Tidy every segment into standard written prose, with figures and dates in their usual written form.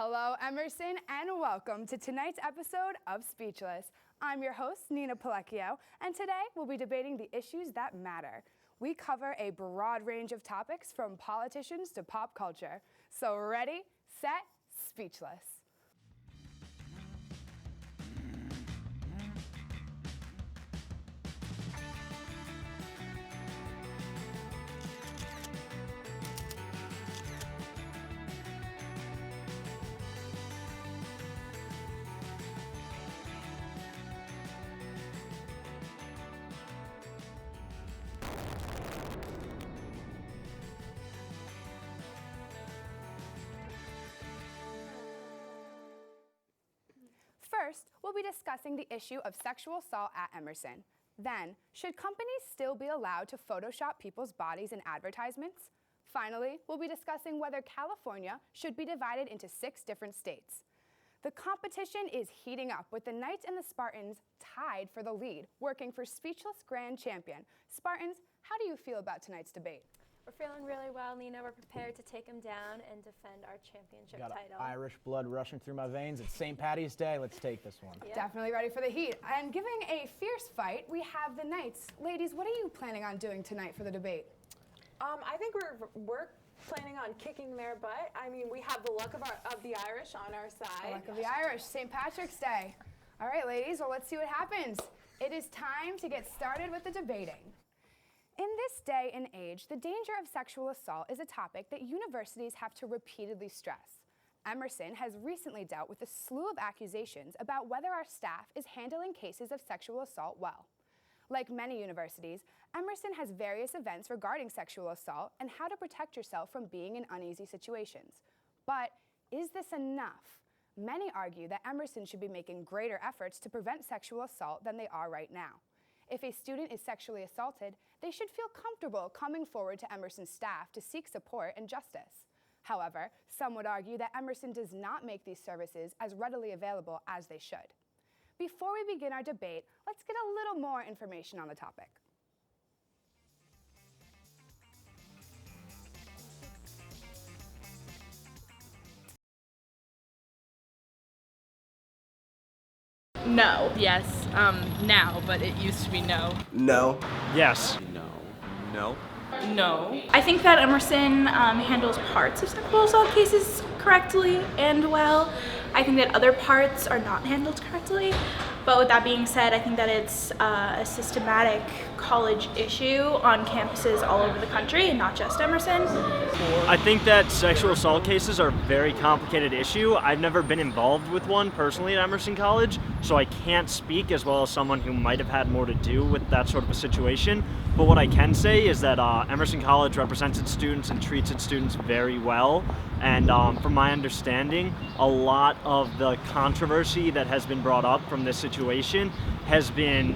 Hello, Emerson, and welcome to tonight's episode of Speechless. I'm your host, Nina Palecchio, and today we'll be debating the issues that matter. We cover a broad range of topics from politicians to pop culture. So ready, set, speechless. First, we'll be discussing the issue of sexual assault at Emerson. Then, should companies still be allowed to Photoshop people's bodies in advertisements? Finally, we'll be discussing whether California should be divided into 6 different states. The competition is heating up with the Knights and the Spartans tied for the lead, working for Speechless Grand Champion. Spartans, how do you feel about tonight's debate? We're feeling really well, Nina. We're prepared to take him down and defend our championship title. Irish blood rushing through my veins. It's St. Patty's Day. Let's take this one. Yeah. Definitely ready for the heat. And giving a fierce fight, we have the Knights. Ladies, what are you planning on doing tonight for the debate? I think we're planning on kicking their butt. I mean, we have the luck of the Irish on our side. The luck of the Irish, St. Patrick's Day. All right, ladies, well, let's see what happens. It is time to get started with the debating. In this day and age, the danger of sexual assault is a topic that universities have to repeatedly stress. Emerson has recently dealt with a slew of accusations about whether our staff is handling cases of sexual assault well. Like many universities, Emerson has various events regarding sexual assault and how to protect yourself from being in uneasy situations. But is this enough? Many argue that Emerson should be making greater efforts to prevent sexual assault than they are right now. If a student is sexually assaulted, they should feel comfortable coming forward to Emerson's staff to seek support and justice. However, some would argue that Emerson does not make these services as readily available as they should. Before we begin our debate, let's get a little more information on the topic. No. Yes. Now, but it used to be no. No. Yes. No. No. I think that Emerson handles parts of sexual assault cases correctly and well. I think that other parts are not handled correctly. But with that being said, I think that it's a systematic college issue on campuses all over the country and not just Emerson. I think that sexual assault cases are a very complicated issue. I've never been involved with one personally at Emerson College, so I can't speak as well as someone who might have had more to do with that sort of a situation. But what I can say is that Emerson College represents its students and treats its students very well. And from my understanding, a lot of the controversy that has been brought up from this situation has been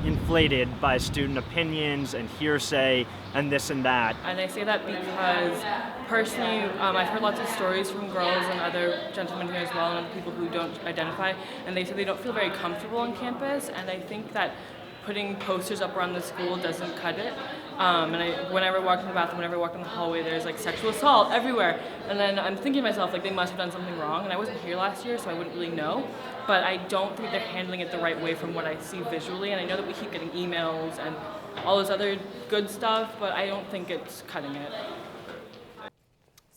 inflated by student opinions and hearsay and this and that. And I say that because personally, I've heard lots of stories from girls and other gentlemen here as well, and other people who don't identify, and they say they don't feel very comfortable on campus. And I think that putting posters up around the school doesn't cut it. Whenever I walk in the bathroom, whenever I walk in the hallway, there's like sexual assault everywhere. And then I'm thinking to myself, like, they must have done something wrong. And I wasn't here last year, so I wouldn't really know. But I don't think they're handling it the right way from what I see visually. And I know that we keep getting emails and all this other good stuff, but I don't think it's cutting it.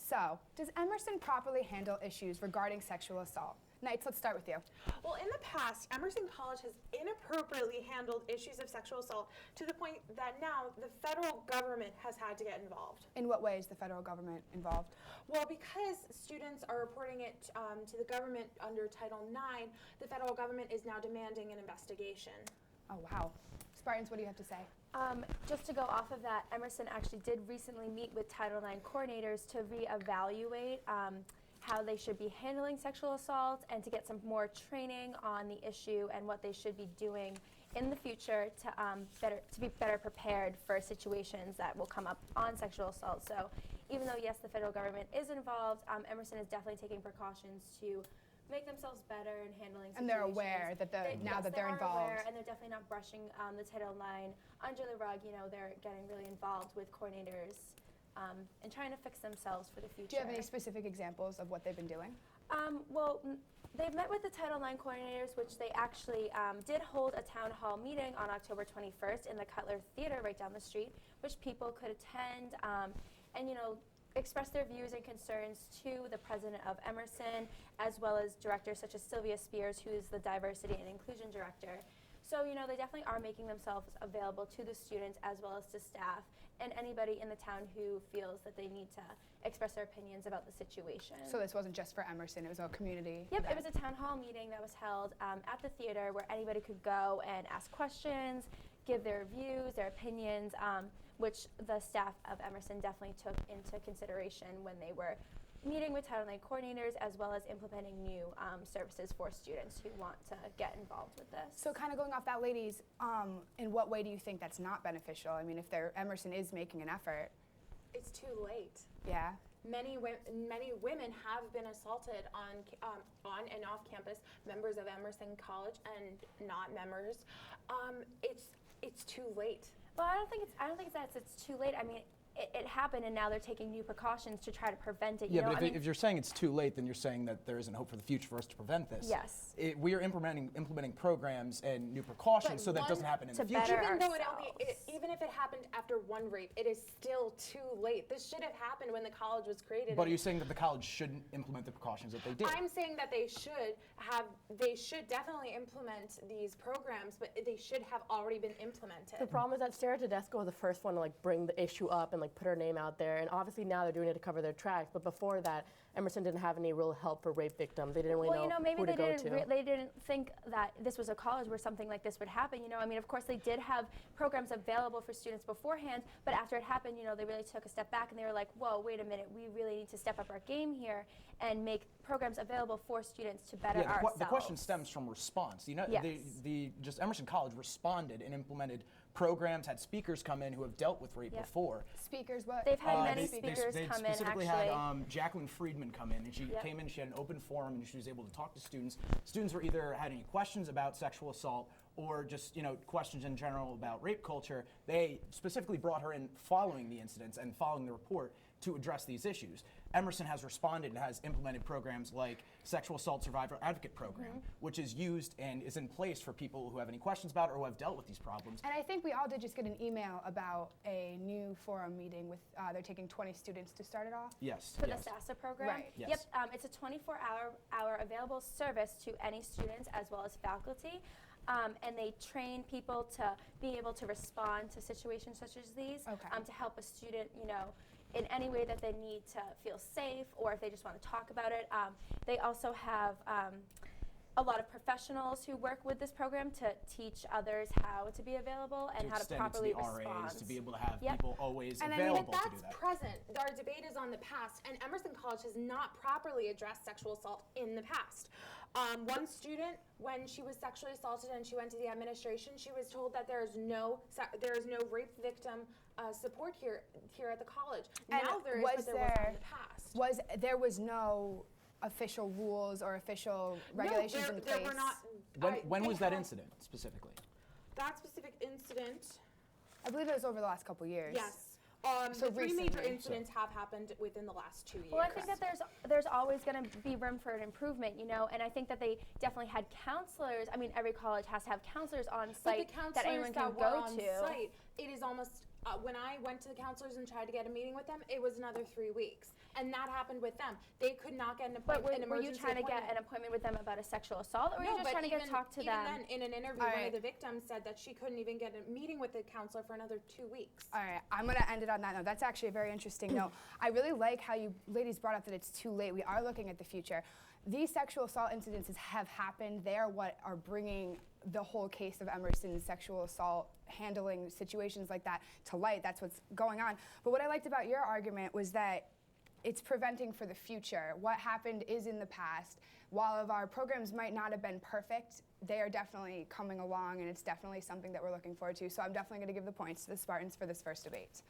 So, does Emerson properly handle issues regarding sexual assault? Knights, let's start with you. Well, in the past, Emerson College has inappropriately handled issues of sexual assault to the point that now the federal government has had to get involved. In what way is the federal government involved? Well, because students are reporting it to the government under Title IX, the federal government is now demanding an investigation. Oh, wow. Spartans, what do you have to say? Just to go off of that, Emerson actually did recently meet with Title IX coordinators to reevaluate how they should be handling sexual assault and to get some more training on the issue and what they should be doing in the future to be better prepared for situations that will come up on sexual assault. So even though, yes, the federal government is involved, Emerson is definitely taking precautions to make themselves better in handling situations. And they're aware that now that they're involved. Aware, and they're definitely not brushing the Title IX under the rug. You know, they're getting really involved with coordinators and trying to fix themselves for the future. Do you have any specific examples of what they've been doing? They've met with the Title IX coordinators, which they actually did hold a town hall meeting on October 21st in the Cutler Theater right down the street, which people could attend and, express their views and concerns to the president of Emerson, as well as directors such as Sylvia Spears, who is the Diversity and Inclusion Director. So, they definitely are making themselves available to the students as well as to staff and anybody in the town who feels that they need to express their opinions about the situation. So this wasn't just for Emerson, it was a community Yep, event. it was a town hall meeting that was held at the theater where anybody could go and ask questions, give their views, their opinions, which the staff of Emerson definitely took into consideration when they were meeting with Title IX coordinators as well as implementing new services for students who want to get involved with this. So kind of going off that, ladies, in what way do you think that's not beneficial? I mean, if Emerson is making an effort. It's too late. Yeah. Many women have been assaulted on and off campus, members of Emerson College and not members. It's too late. Well, I don't think it's too late. I mean, it happened, and now they're taking new precautions to try to prevent it. Yeah, but if you're saying it's too late, then you're saying that there isn't hope for the future for us to prevent this. Yes. We are implementing programs and new precautions so that doesn't happen in the future. Even if it happened after one rape, it is still too late. This should have happened when the college was created. But are you saying that the college shouldn't implement the precautions that they did? I'm saying that they should definitely implement these programs, but they should have already been implemented. The problem is that Sarah Tedesco was the first one to bring the issue up and put her name out there, and obviously now they're doing it to cover their tracks. But before that, Emerson didn't have any real help for rape victims. They didn't really know maybe who to go to. They didn't think that this was a college where something like this would happen. I mean, of course, they did have programs available for students beforehand, but after it happened, they really took a step back and they were like, whoa, wait a minute, we really need to step up our game here and make programs available for students to better ourselves. The question stems from response. Yes. Just Emerson College responded and implemented programs, had speakers come in who have dealt with rape before. Speakers, what? They've had many speakers they come in, specifically actually. had Jacqueline Friedman come in, and she came in, she had an open forum, and she was able to talk to students. Students were either had any questions about sexual assault or just questions in general about rape culture. They specifically brought her in following the incidents and following the report to address these issues. Emerson has responded and has implemented programs like Sexual Assault Survivor Advocate Program, which is used and is in place for people who have any questions about it or who have dealt with these problems. And I think we all did just get an email about a new forum meeting with, they're taking 20 students to start it off. Yes. For the SASA program? Right. Yes. Yep, it's a 24-hour available service to any students as well as faculty. And they train people to be able to respond to situations such as these, to help a student, in any way that they need to feel safe, or if they just want to talk about it. They also have a lot of professionals who work with this program to teach others how to be available and how to properly respond. RAs, to be able to have people always available to do That's that. present. Our debate is on the past, and Emerson College has not properly addressed sexual assault in the past. One student, when she was sexually assaulted and she went to the administration, she was told that there is no rape victim support here at the college. And now there is, but there wasn't in the past. There was no official rules or official regulations in place? There were not. When was that incident specifically? That specific incident, I believe it was over the last couple years. yes. So The three major recently. incidents have happened within the last 2 years. Well, I think that there's always going to be room for an improvement, and I think that they definitely had counselors. I mean, every college has to have counselors on site that anyone can were go on to. site, it is almost when I went to the counselors and tried to get a meeting with them, it was another 3 weeks, and that happened with them. They could not get an But appointment. were you trying to get an appointment with them about a sexual assault, or were you just but trying to talk to even them? then, in an interview, All one right. of the victims said that she couldn't even get a meeting with the counselor for another 2 weeks. All right, I'm going to end it on that note. That's actually a very interesting note. I really like how you ladies brought up that it's too late. We are looking at the future. These sexual assault incidences have happened. They are what are bringing the whole case of Emerson's sexual assault, handling situations like that to light. That's what's going on. But what I liked about your argument was that it's preventing for the future. What happened is in the past. While our programs might not have been perfect, they are definitely coming along, and it's definitely something that we're looking forward to. So I'm definitely going to give the points to the Spartans for this first debate.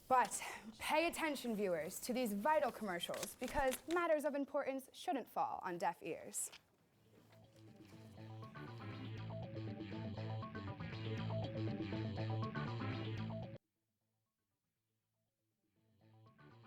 But pay attention, viewers, to these vital commercials, because matters of importance shouldn't fall on deaf ears.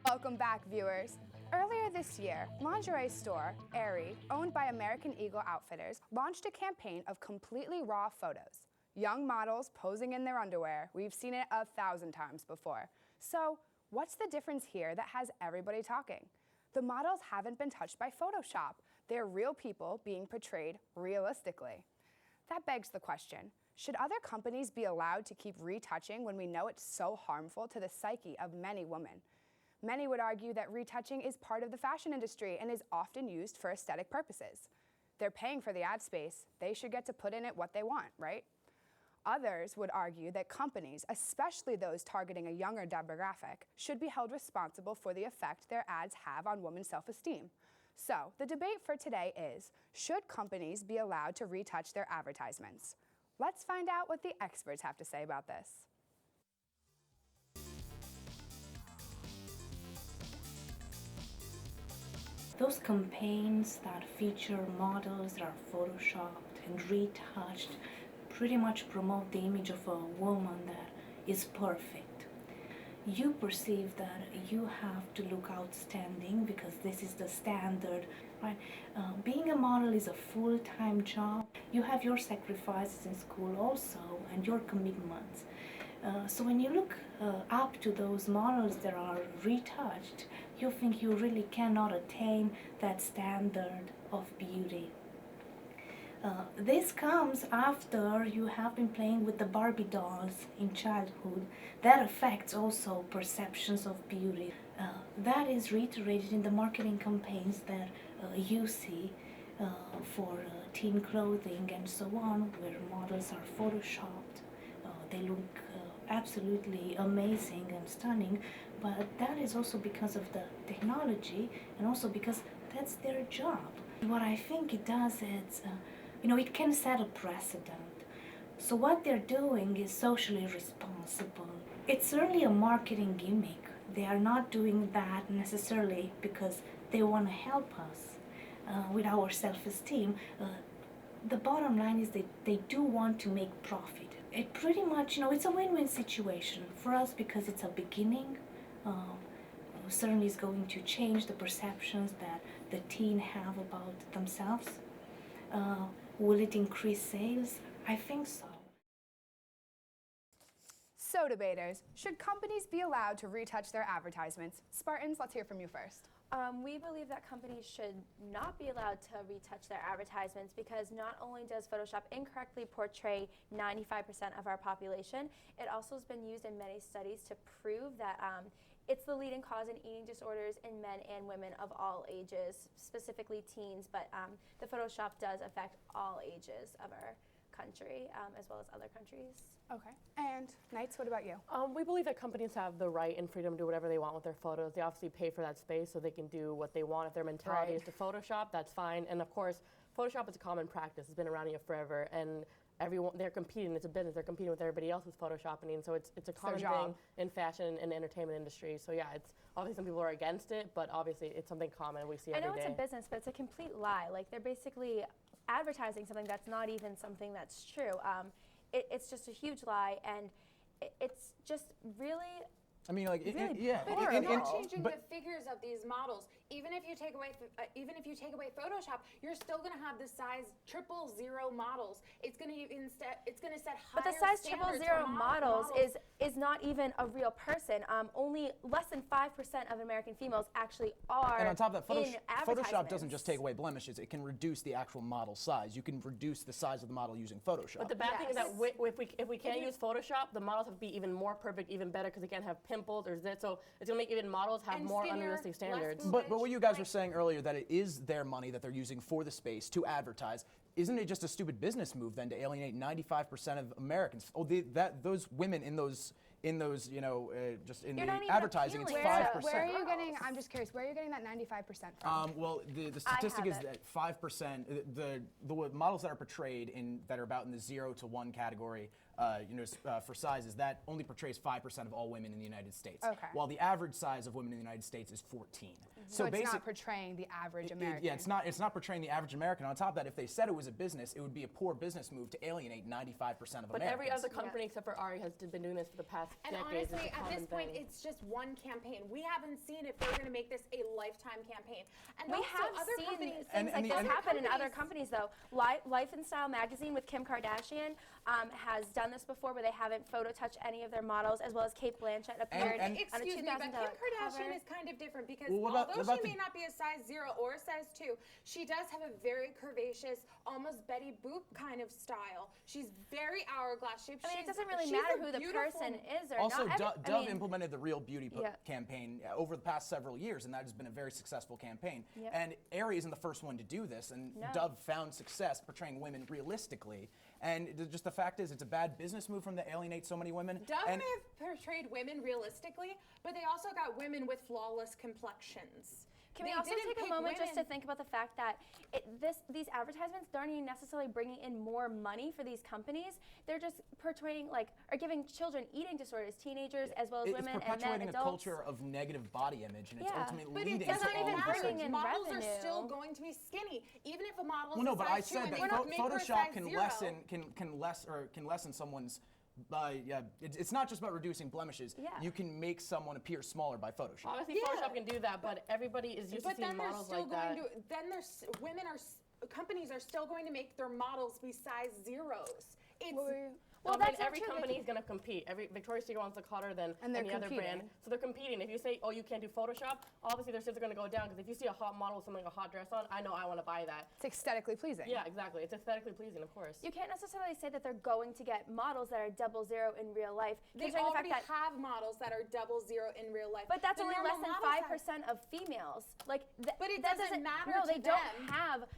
Welcome back, viewers. Earlier this year, lingerie store Aerie, owned by American Eagle Outfitters, launched a campaign of completely raw photos. Young models posing in their underwear. We've seen it 1,000 times before. So, what's the difference here that has everybody talking? The models haven't been touched by Photoshop. They're real people being portrayed realistically. That begs the question, should other companies be allowed to keep retouching when we know it's so harmful to the psyche of many women? Many would argue that retouching is part of the fashion industry and is often used for aesthetic purposes. They're paying for the ad space. They should get to put in it what they want, right? Others would argue that companies, especially those targeting a younger demographic, should be held responsible for the effect their ads have on women's self-esteem. So, the debate for today is, should companies be allowed to retouch their advertisements? Let's find out what the experts have to say about this. Those campaigns that feature models that are photoshopped and retouched pretty much promote the image of a woman that is perfect. You perceive that you have to look outstanding because this is the standard, right? Being a model is a full-time job. You have your sacrifices in school also and your commitments. So when you look up to those models that are retouched, you think you really cannot attain that standard of beauty. This comes after you have been playing with the Barbie dolls in childhood. That affects also perceptions of beauty. That is reiterated in the marketing campaigns that you see for teen clothing and so on, where models are photoshopped. They look absolutely amazing and stunning, but that is also because of the technology and also because that's their job. What I think it does is, it can set a precedent. So what they're doing is socially responsible. It's certainly a marketing gimmick. They are not doing that necessarily because they want to help us with our self-esteem. The bottom line is they do want to make profit. It pretty much, it's a win-win situation for us because it's a beginning. Certainly is going to change the perceptions that the teen have about themselves. Will it increase sales? I think so. So debaters, should companies be allowed to retouch their advertisements? Spartans, let's hear from you first. We believe that companies should not be allowed to retouch their advertisements because not only does Photoshop incorrectly portray 95% of our population, it also has been used in many studies to prove that it's the leading cause in eating disorders in men and women of all ages, specifically teens, but the Photoshop does affect all ages of our country as well as other countries. Okay. And Knights, what about you? We believe that companies have the right and freedom to do whatever they want with their photos. They obviously pay for that space so they can do what they want. If their mentality is to Photoshop, that's fine. And of course, Photoshop is a common practice. It's been around here forever. And they're competing. It's a business. They're competing with everybody else who's photoshopping. So it's a common thing in fashion and entertainment industry. So yeah, it's obviously some people are against it, but obviously it's something common we see every day. I know it's a business, but it's a complete lie. Like they're basically advertising something that's not even something that's true. It's just a huge lie, and it's just really. I mean, like, really yeah. But it's not changing the figures of these models. Even if you take away Photoshop, you're still going to have the size 000 models. It's going to set higher. But the size standards 000 for models is not even a real person. Only less than 5% of American females actually are. And on top of that, in Photoshop doesn't just take away blemishes; it can reduce the actual model size. You can reduce the size of the model using Photoshop. But the bad thing is that if we can't use Photoshop, the models have to be even more perfect, even better, because they can't have pimples or zits. So it's gonna make even models have more unrealistic standards. But what you guys were saying earlier, that it is their money that they're using for the space to advertise. Isn't it just a stupid business move then to alienate 95% of Americans? Those women in those just in the advertising, it's 5%. Where are you getting? I'm just curious. Where are you getting that 95% from? Well, the statistic is that 5%. The models that are portrayed that are about in the 0 to 1 category for sizes, that only portrays 5% of all women in the United States. Okay. While the average size of women in the United States is 14. So it's not portraying the average American. Yeah, it's not portraying the average American. On top of that, if they said it was a business, it would be a poor business move to alienate 95% of Americans. But every other company except for Ari has been doing this for the past And decades. honestly, It's a at this common point, thing. it's just one campaign. We haven't seen if they're going to make this a lifetime campaign. And We also, have other seen companies, things like this and- happen in other companies, though. Life and Style magazine with Kim Kardashian has done this before, where they haven't photo touched any of their models, as well as Kate Blanchett appeared on a excuse me, but Kim $2,000 Kardashian cover. is kind of different because Well, what although about she may not be a size 0 or a size 2, she does have a very curvaceous, almost Betty Boop kind of style. She's very hourglass shaped. I mean, it She's- doesn't really she's matter a who the beautiful- person is or Also, not. Dove implemented the Real Beauty Yeah. campaign over the past several years, and that has been a very successful campaign. Yep. And Aerie isn't the first one to do this, and No. Dove found success portraying women realistically. And just the fact is, it's a bad business move from to alienate so many women. Dove and may have portrayed women realistically, but they also got women with flawless complexions. Can we They also didn't take a pick moment just to women- think about the fact that these advertisements aren't even necessarily bringing in more money for these companies. They're just portraying, or giving children eating disorders, teenagers as well as it's women and perpetuating men, a adults. culture of negative body image, and it's Yeah. ultimately But leading it to doesn't all even of matter. this. in Models revenue. are still going to be skinny, even if a model's Well, no, a but size I 2 said and that they don't make her a Photoshop size can 0. lessen someone's. It's not just about reducing blemishes. Yeah. You can make someone appear smaller by Photoshop. Obviously, Yeah. Photoshop can do that, but everybody is used But to seeing then they're models still like that. going to. Then there's women are. Companies are still going to make their models be size 0s. It's. Well, But that's not every true. company is going to compete. Every Victoria's Secret wants to cut her than And they're any other brand. competing. So they're competing. If you say, oh, you can't do Photoshop, obviously their sales are going to go down, because if you see a hot model with something like a hot dress on, I know I want to buy that. It's aesthetically pleasing. Yeah, exactly. It's aesthetically pleasing, of course. You can't necessarily say that they're going to get models that are 0 in real life, They considering the already fact that. have models that are 0 in real life. But that's The only normal less than model size- 5% of females. But it that doesn't matter No, to they don't them. have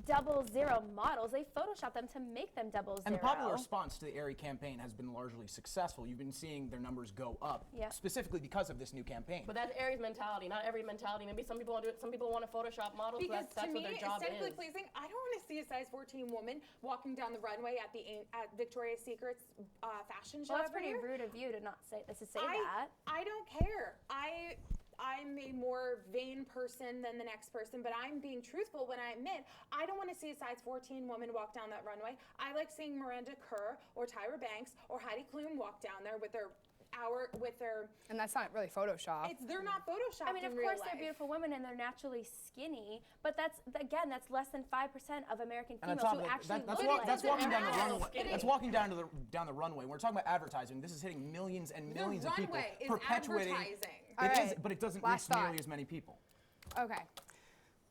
0 models. They Photoshop them to make them 0. And the popular response to the Aerie campaign has been largely successful. You've been seeing their numbers go up, Yeah. specifically because of this new campaign. But that's Aries mentality, not every mentality. Maybe some people want to do it. Some people want to Photoshop models. Because That's to what me, their job aesthetically is. pleasing, I don't want to see a size 14 woman walking down the runway at Victoria's Secret's fashion show. Well, that's every pretty year. rude of you to not say that. I don't care. I'm a more vain person than the next person, but I'm being truthful when I admit I don't want to see a size 14 woman walk down that runway. I like seeing Miranda Kerr or Tyra Banks or Heidi Klum walk down there with their And that's not really Photoshop. they're not photoshopped. I mean, of in real course life. they're beautiful women and they're naturally skinny, but that's less than 5% of American And on females top who of actually that, that's, look wa- like that's that. walking down the Skinny. runway. That's walking down the runway. We're talking about advertising. This is hitting millions and millions of people, runway is perpetuating. advertising. All It is, right, but it doesn't last reach nearly thought. as many people. Okay.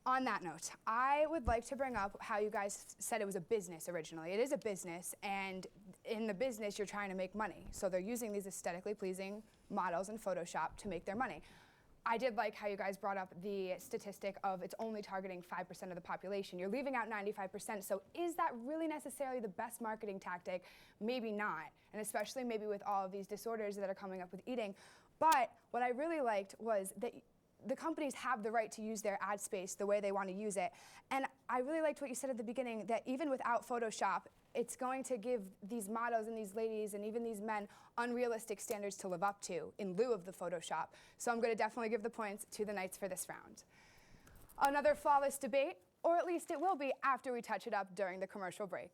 On that note, I would like to bring up how you guys said it was a business originally. It is a business, and in the business, you're trying to make money. So they're using these aesthetically pleasing models in Photoshop to make their money. I did like how you guys brought up the statistic of it's only targeting 5% of the population. You're leaving out 95%, so is that really necessarily the best marketing tactic? Maybe not, and especially maybe with all of these disorders that are coming up with eating. But what I really liked was that the companies have the right to use their ad space the way they want to use it. And I really liked what you said at the beginning, that even without Photoshop, it's going to give these models and these ladies and even these men unrealistic standards to live up to in lieu of the Photoshop. So I'm going to definitely give the points to the Knights for this round. Another flawless debate, or at least it will be after we touch it up during the commercial break.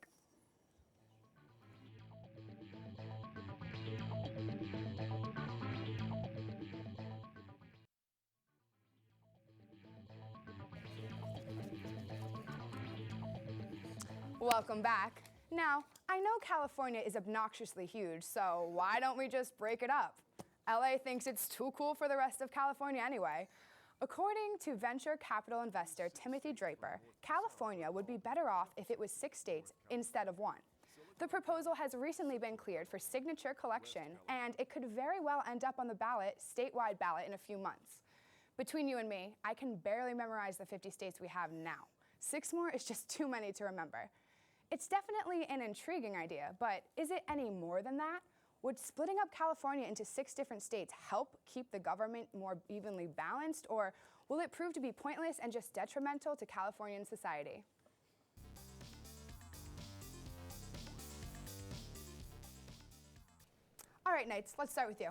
Welcome back. Now, I know California is obnoxiously huge, so why don't we just break it up? LA thinks it's too cool for the rest of California anyway. According to venture capital investor Timothy Draper, California would be better off if it was 6 states instead of 1. The proposal has recently been cleared for signature collection, and it could very well end up on the statewide ballot in a few months. Between you and me, I can barely memorize the 50 states we have now. 6 more is just too many to remember. It's definitely an intriguing idea, but is it any more than that? Would splitting up California into 6 different states help keep the government more evenly balanced, or will it prove to be pointless and just detrimental to Californian society? All right, Knights, let's start with you.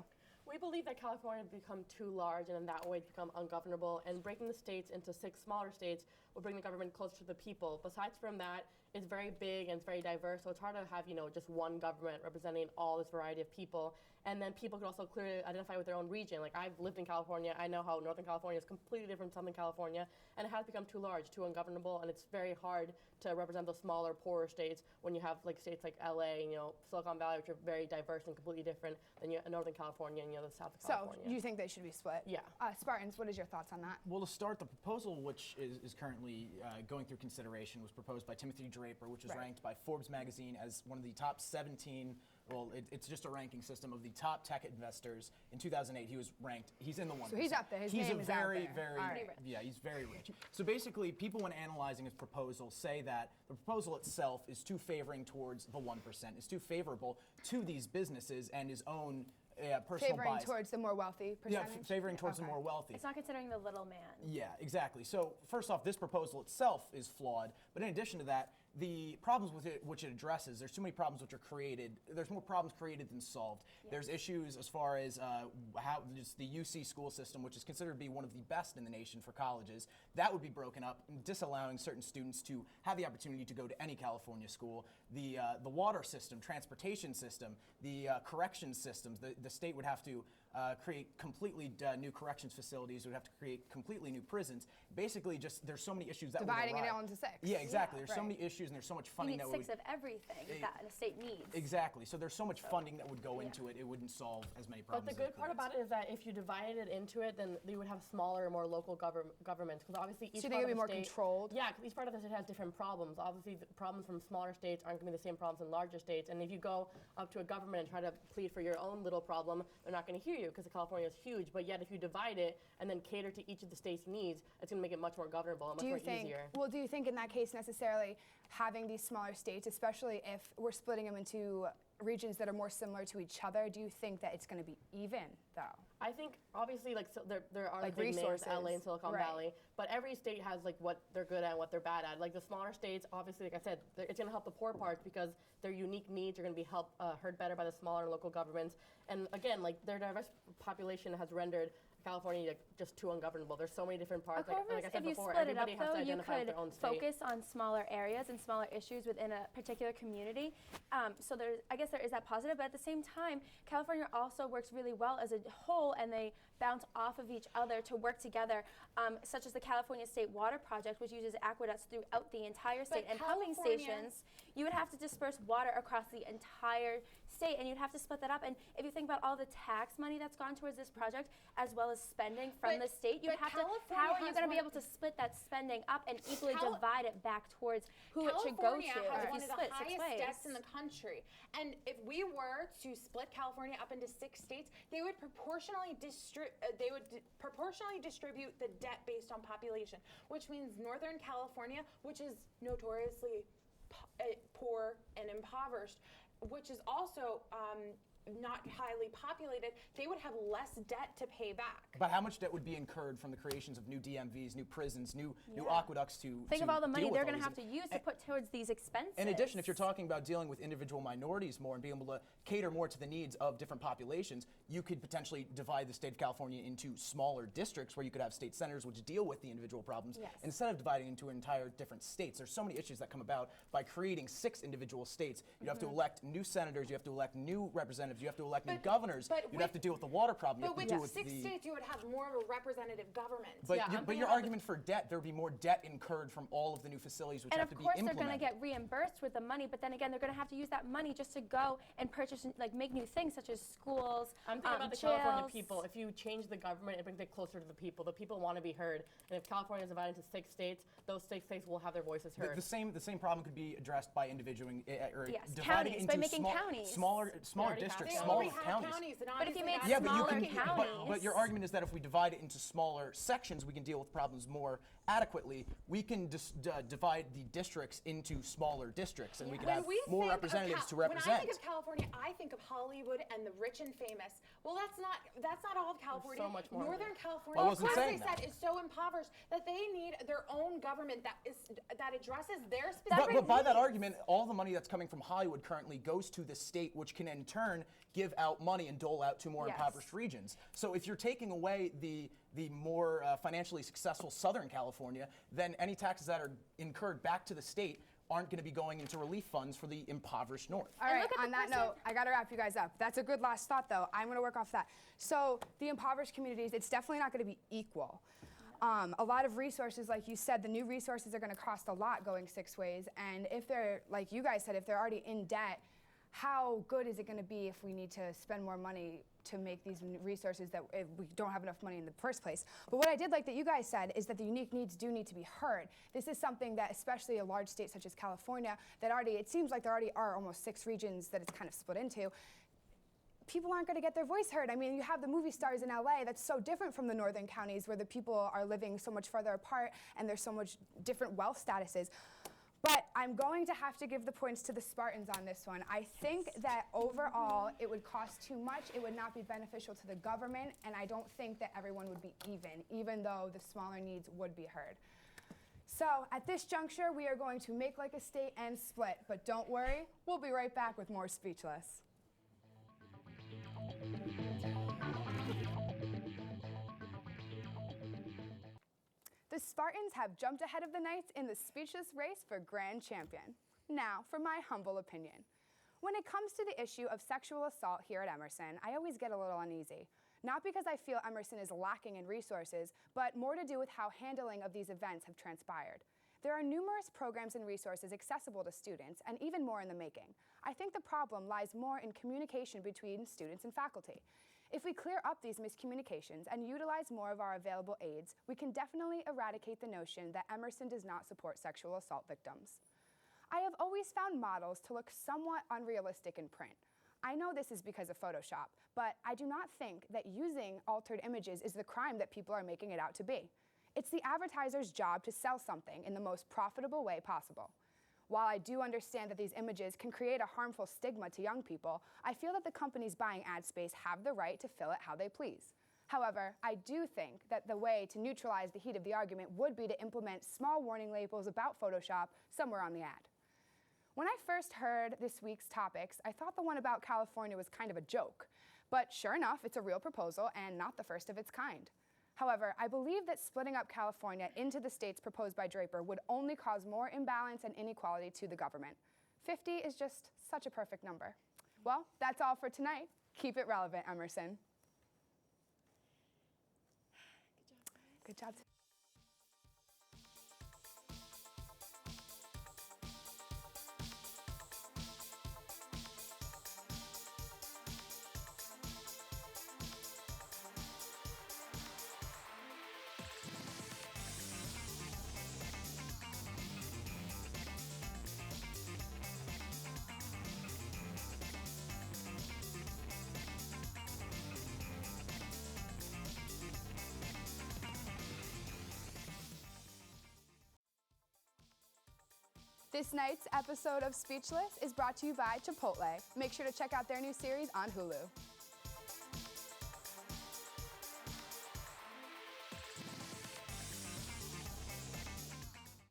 We believe that California has become too large and in that way it's become ungovernable, and breaking the states into 6 smaller states will bring the government closer to the people. Besides from that, it's very big and it's very diverse, so it's hard to have, just one government representing all this variety of people. And then people can also clearly identify with their own region. Like, I've lived in California, I know how Northern California is completely different from Southern California, and it has become too large, too ungovernable, and it's very hard to represent those smaller, poorer states when you have states like LA, Silicon Valley, which are very diverse and completely different than Northern California and the South of California. So you think they should be split? Yeah. Spartans, what is your thoughts on that? Well, to start, the proposal, which is currently going through consideration, was proposed by Timothy Draper, which was ranked by Forbes magazine as one of the top 17. Well, it's just a ranking system of the top tech investors. In 2008, he was ranked. He's in the 1%. So he's up there. His he's name a is very, out there. very, Right. yeah, he's very rich. So basically, people, when analyzing his proposal, say that the proposal itself is too favoring towards the 1%. It's too favorable to these businesses and his own personal Favoring bias. towards the more wealthy percentage? Yeah, favoring towards the more wealthy. It's not considering the little man. Yeah, exactly. So first off, this proposal itself is flawed, but in addition to that, the problems with it, which it addresses, there's too many problems which are created. There's more problems created than solved. Yes. There's issues as far as how just the UC school system, which is considered to be one of the best in the nation for colleges, that would be broken up, disallowing certain students to have the opportunity to go to any California school. The water system, transportation system, the corrections systems, the state would have to create completely new corrections facilities, would have to create completely new prisons. Basically, just there's so many issues that dividing would it all into 6. Yeah, exactly. Yeah, there's so many issues and there's so much You funding need that 6 would of everything that a state needs. exactly. So there's so much funding that would go into it. It wouldn't solve as many problems. But the good part about it is that if you divided it into it, then you would have smaller, more local governments. Because obviously each So you part think it would be of more the state, controlled? Yeah, because each part of the state has different problems. Obviously, the problems from smaller states aren't going to be the same problems in larger states. And if you go up to a government and try to plead for your own little problem, they're not going to hear you because California is huge. But yet, if you divide it and then cater to each of the states' needs, it's going to make it much more governable and much more easier. Well, do you think in that case necessarily having these smaller states, especially if we're splitting them into regions that are more similar to each other, do you think that it's going to be even, though? I think obviously there are Like big names, resources. LA and Silicon Right. Valley, but every state has what they're good at and what they're bad at. Like the smaller states, obviously, like I said, it's going to help the poor parts because their unique needs are going to be heard better by the smaller local governments. And again, their diverse population has rendered California just too ungovernable. There's so many different parts. Like I said if you before, split it up, everybody has to though, you identify with could their own state. focus on smaller areas and smaller issues within a particular community. So I guess there is that positive, but at the same time, California also works really well as a whole, and they bounce off of each other to work together, such as the California State Water Project, which uses aqueducts throughout the entire state, and pumping stations. You would have to disperse water across the entire state, and you'd have to split that up. And if you think about all the tax money that's gone towards this project, as well as spending from the state, you have to. How are you going to be able to split that spending up and equally divide it back towards who it should go to? California has If one you of split the 6 highest ways. debts in the country, and if we were to split California up into 6 states, they would proportionally distribute the debt based on population, which means Northern California, which is notoriously poor and impoverished, which is also not highly populated, they would have less debt to pay back. But how much debt would be incurred from the creations of new DMVs, new prisons, new aqueducts to Think of all the money they're going to have to to use to put towards these expenses. In addition, if you're talking about dealing with individual minorities more and being able to cater more to the needs of different populations, you could potentially divide the state of California into smaller districts where you could have state senators which deal with the individual problems instead of dividing into entire different states. There's so many issues that come about by creating 6 individual states. You have to elect new senators, you have to elect new representatives, you have to elect new governors, you'd have to deal with the water problem. But with 6 states, you would have more of a representative government. But your argument for debt, there would be more debt incurred from all of the new facilities which have to be implemented. And of course they're going to get reimbursed with the money, but then again, they're going to have to use that money just to go and purchase, make new things such as schools, I'm thinking about the California people. If you change the government, it brings it closer to the people. The people want to be heard. And if California is divided into 6 states, those 6 states will have their voices heard. The same problem could be addressed by individuating or dividing counties, into by making counties. smaller districts, smaller counties. But if you made but smaller you can, counties. but your argument is that if we divide it into smaller sections, we can deal with problems more adequately. We can divide the districts into smaller districts, and we can have more representatives to represent. When I think of California, I think of Hollywood and the rich and famous. Well, that's not all of California. so much more of Northern it. California, Well, I wasn't as saying I that. said, is so impoverished that they need their own government that addresses their specific But by that needs. argument, all the money that's coming from Hollywood currently goes to the state, which can in turn give out money and dole out to more Yes. impoverished regions. So if you're taking away the more financially successful Southern California, then any taxes that are incurred back to the state aren't going to be going into relief funds for the impoverished North. All right, on that note, I gotta wrap you guys up. That's a good last thought though. I'm gonna work off that. So the impoverished communities, it's definitely not gonna be equal. A lot of resources, like you said, the new resources are gonna cost a lot going 6 ways, and if they're, like you guys said, if they're already in debt, how good is it gonna be if we need to spend more money to make these resources that we don't have enough money in the first place? But what I did like that you guys said is that the unique needs do need to be heard. This is something that, especially a large state such as California, that already, it seems like there already are almost 6 regions that it's kind of split into. People aren't going to get their voice heard. I mean, you have the movie stars in LA. That's so different from the northern counties where the people are living so much further apart and there's so much different wealth statuses. But I'm going to have to give the points to the Spartans on this one. I think that overall it would cost too much, it would not be beneficial to the government, and I don't think that everyone would be even though the smaller needs would be heard. So at this juncture, we are going to make like a state and split, but don't worry, we'll be right back with more Speechless. The Spartans have jumped ahead of the Knights in the Speechless race for Grand Champion. Now, for my humble opinion. When it comes to the issue of sexual assault here at Emerson, I always get a little uneasy. Not because I feel Emerson is lacking in resources, but more to do with how handling of these events have transpired. There are numerous programs and resources accessible to students, and even more in the making. I think the problem lies more in communication between students and faculty. If we clear up these miscommunications and utilize more of our available aids, we can definitely eradicate the notion that Emerson does not support sexual assault victims. I have always found models to look somewhat unrealistic in print. I know this is because of Photoshop, but I do not think that using altered images is the crime that people are making it out to be. It's the advertiser's job to sell something in the most profitable way possible. While I do understand that these images can create a harmful stigma to young people, I feel that the companies buying ad space have the right to fill it how they please. However, I do think that the way to neutralize the heat of the argument would be to implement small warning labels about Photoshop somewhere on the ad. When I first heard this week's topics, I thought the one about California was kind of a joke. But sure enough, it's a real proposal and not the first of its kind. However, I believe that splitting up California into the states proposed by Draper would only cause more imbalance and inequality to the government. 50 is just such a perfect number. Well, that's all for tonight. Keep it relevant, Emerson. Good job. This night's episode of Speechless is brought to you by Chipotle. Make sure to check out their new series on Hulu.